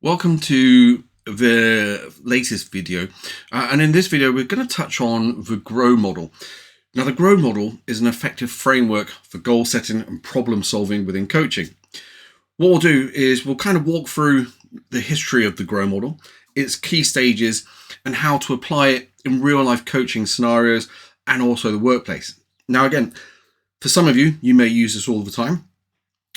Welcome to the latest video, and in this video we're going to touch on the GROW model. Now the GROW model is an effective framework for goal setting and problem solving within coaching. What we'll do is we'll kind of walk through the history of the GROW model, its key stages, and how to apply it in real life coaching scenarios and also the workplace. Now again, for some of you, you may use this all the time.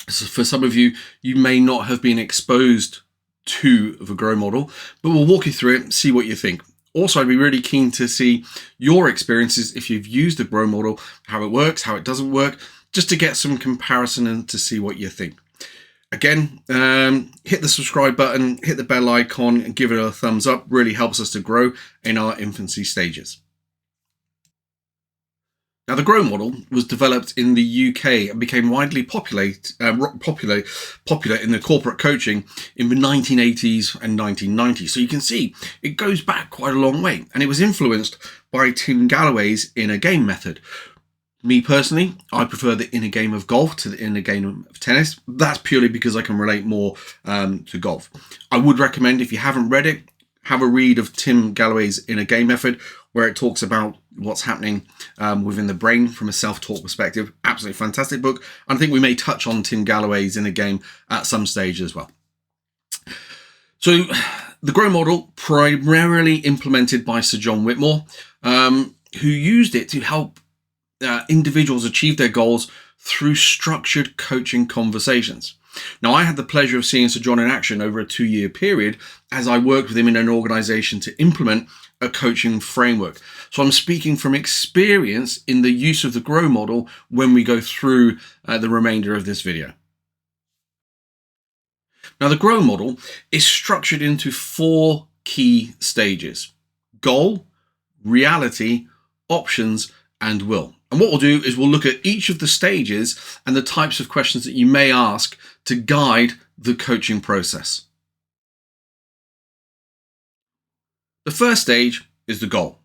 So for some of you, you may not have been exposed to the GROW model, but we'll walk you through it and see what you think. Also, I'd be really keen to see your experiences if you've used the GROW model, how it works, how it doesn't work, just to get some comparison and to see what you think. Again, hit the subscribe button, hit the bell icon and give it a thumbs up. Really helps us to grow in our infancy stages. Now, the GROW model was developed in the UK and became widely popular in the corporate coaching in the 1980s and 1990s. So you can see it goes back quite a long way, and it was influenced by Tim Gallwey's inner game method. Me personally, I prefer the inner game of golf to the inner game of tennis. That's purely because I can relate more to golf. I would recommend, if you haven't read it, have a read of Tim Gallwey's inner game method, where it talks about what's happening within the brain from a self-talk perspective. Absolutely fantastic book. And I think we may touch on Tim Gallwey's inner game at some stage as well. So the GROW model, primarily implemented by Sir John Whitmore, who used it to help individuals achieve their goals through structured coaching conversations. Now, I had the pleasure of seeing Sir John in action over a 2-year period as I worked with him in an organization to implement a coaching framework. So I'm speaking from experience in the use of the GROW model when we go through the remainder of this video. Now, the GROW model is structured into 4 key stages: goal, reality, options, and will. And what we'll do is we'll look at each of the stages and the types of questions that you may ask to guide the coaching process. The first stage is the goal.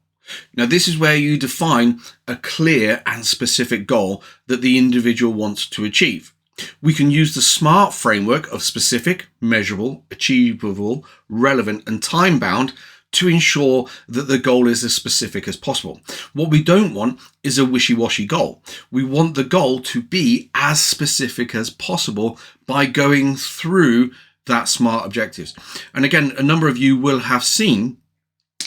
Now, this is where you define a clear and specific goal that the individual wants to achieve. We can use the SMART framework of specific, measurable, achievable, relevant, and time-bound to ensure that the goal is as specific as possible. What we don't want is a wishy-washy goal. We want the goal to be as specific as possible by going through that SMART objectives. And again, a number of you will have seen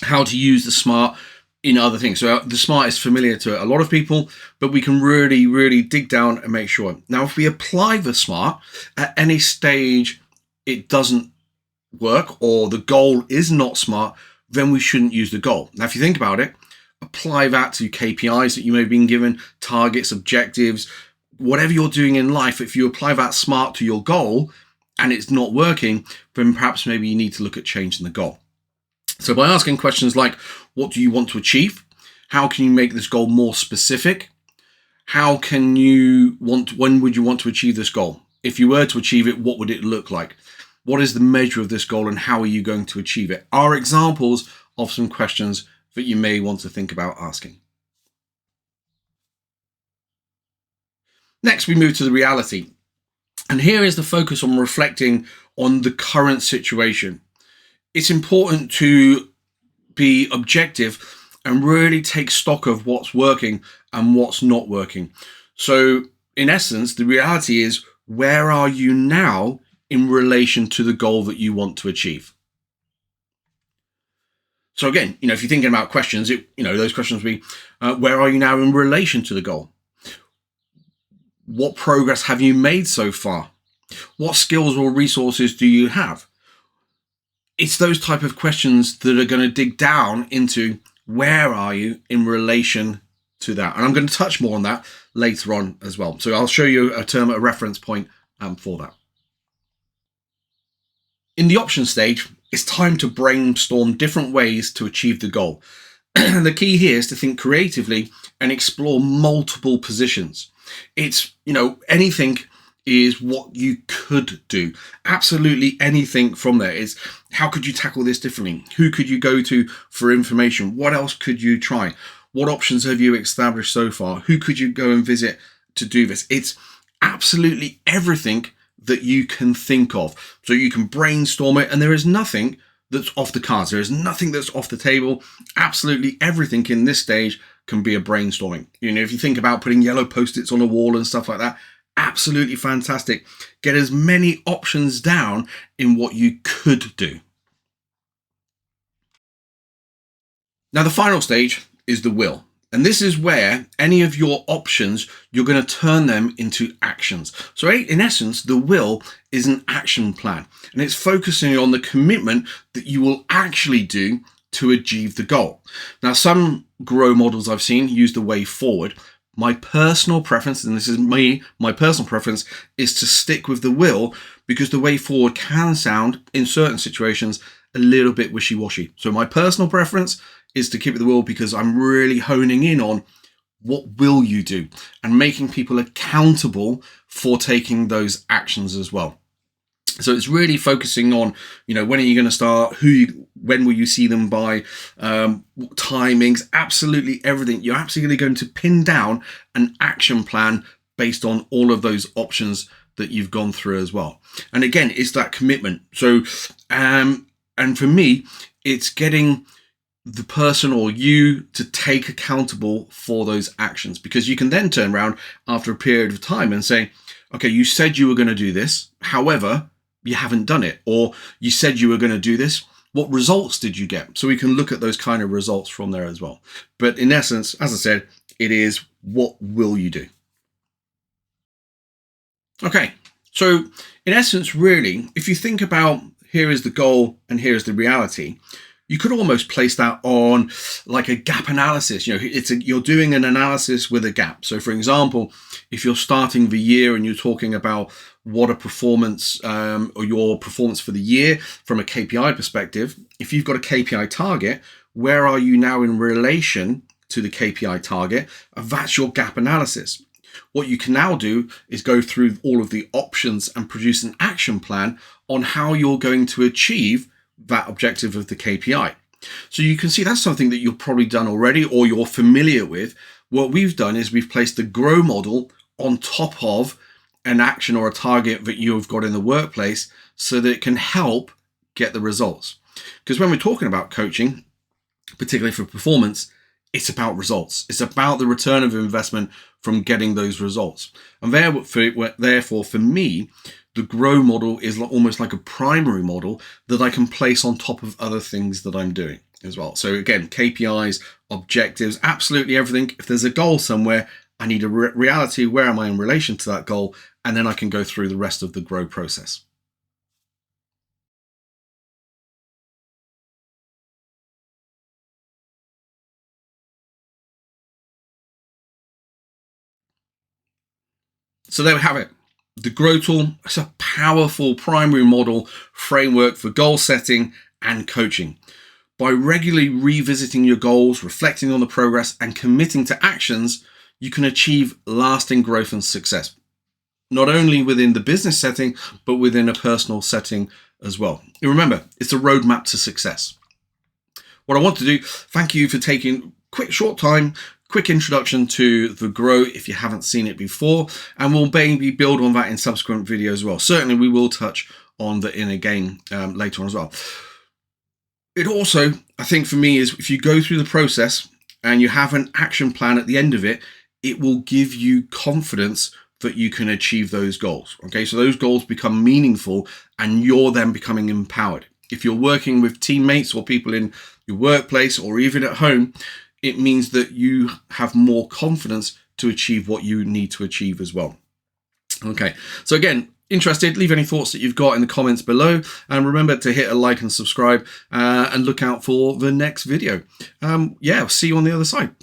how to use the SMART in other things. So the SMART is familiar to a lot of people, but we can really dig down and make sure. Now, if we apply the SMART at any stage it doesn't work, or the goal is not SMART, then we shouldn't use the goal. Now, if you think about it, apply that to KPIs that you may have been given, targets, objectives, whatever you're doing in life. If you apply that SMART to your goal and it's not working, then perhaps maybe you need to look at changing the goal. So by asking questions like, what do you want to achieve? How can you make this goal more specific? When would you want to achieve this goal? If you were to achieve it, what would it look like? What is the measure of this goal and how are you going to achieve it? Are examples of some questions that you may want to think about asking. Next, we move to the reality. And here is the focus on reflecting on the current situation. It's important to be objective and really take stock of what's working and what's not working. So in essence, the reality is, where are you now in relation to the goal that you want to achieve? So again, if you're thinking about questions, those questions will be, where are you now in relation to the goal? What progress have you made so far? What skills or resources do you have? It's those type of questions that are going to dig down into where are you in relation to that. And I'm going to touch more on that later on as well. So I'll show you a reference point for that. In the option stage, it's time to brainstorm different ways to achieve the goal. The key here is to think creatively and explore multiple positions. It's, anything is what you could do. Absolutely anything from there is, how could you tackle this differently? Who could you go to for information? What else could you try? What options have you established so far? Who could you go and visit to do this? It's absolutely everything that you can think of. So you can brainstorm it, and there is nothing that's off the cards. There is nothing that's off the table. Absolutely everything in this stage can be a brainstorming. You know, if you think about putting yellow post-its on a wall and stuff like that, absolutely fantastic. Get as many options down in what you could do. Now, the final stage is the will. And this is where any of your options, you're going to turn them into actions. So in essence, the will is an action plan, and it's focusing on the commitment that you will actually do to achieve the goal. Now, some grow models I've seen use the way forward. My personal preference, and this is my personal preference, is to stick with the will, because the way forward can sound, in certain situations, a little bit wishy-washy. So my personal preference is to keep it the will, because I'm really honing in on what will you do and making people accountable for taking those actions as well. So it's really focusing on, you know, when are you going to start, when will you see them by, timings, absolutely everything. You're absolutely going to pin down an action plan based on all of those options that you've gone through as well. And again, it's that commitment. So, and for me, it's getting the person or you to take accountable for those actions, because you can then turn around after a period of time and say, okay, you said you were going to do this. However, you haven't done it. Or you said you were going to do this. What results did you get? So we can look at those kind of results from there as well. But in essence, as I said, it is what will you do? Okay. So in essence, really, if you think about here is the goal and here is the reality, you could almost place that on like a gap analysis. You know, you're doing an analysis with a gap. So for example, if you're starting the year and you're talking about what a performance or your performance for the year from a KPI perspective, if you've got a KPI target, where are you now in relation to the KPI target? And that's your gap analysis. What you can now do is go through all of the options and produce an action plan on how you're going to achieve that objective of the KPI. So you can see that's something that you've probably done already or you're familiar with. What we've done is we've placed the grow model on top of an action or a target that you've got in the workplace so that it can help get the results. Because when we're talking about coaching, particularly for performance, it's about results. It's about the return of investment from getting those results. And therefore, for me, the grow model is almost like a primary model that I can place on top of other things that I'm doing as well. So again, KPIs, objectives, absolutely everything. If there's a goal somewhere, I need a reality. Where am I in relation to that goal? And then I can go through the rest of the grow process. So there we have it. The Grow Tool is a powerful primary model framework for goal setting and coaching. By regularly revisiting your goals, reflecting on the progress, and committing to actions, you can achieve lasting growth and success, not only within the business setting, but within a personal setting as well. And remember, it's a roadmap to success. What I want to do, thank you for taking short time, quick introduction to the Grow if you haven't seen it before, and we'll maybe build on that in subsequent videos as well. Certainly we will touch on the inner game later on as well. It also, I think for me, is if you go through the process and you have an action plan at the end of it, it will give you confidence that you can achieve those goals. Okay, so those goals become meaningful and you're then becoming empowered. If you're working with teammates or people in your workplace or even at home, it means that you have more confidence to achieve what you need to achieve as well. Okay, so again, interested, leave any thoughts that you've got in the comments below, and remember to hit a like and subscribe and look out for the next video. Yeah, I'll see you on the other side.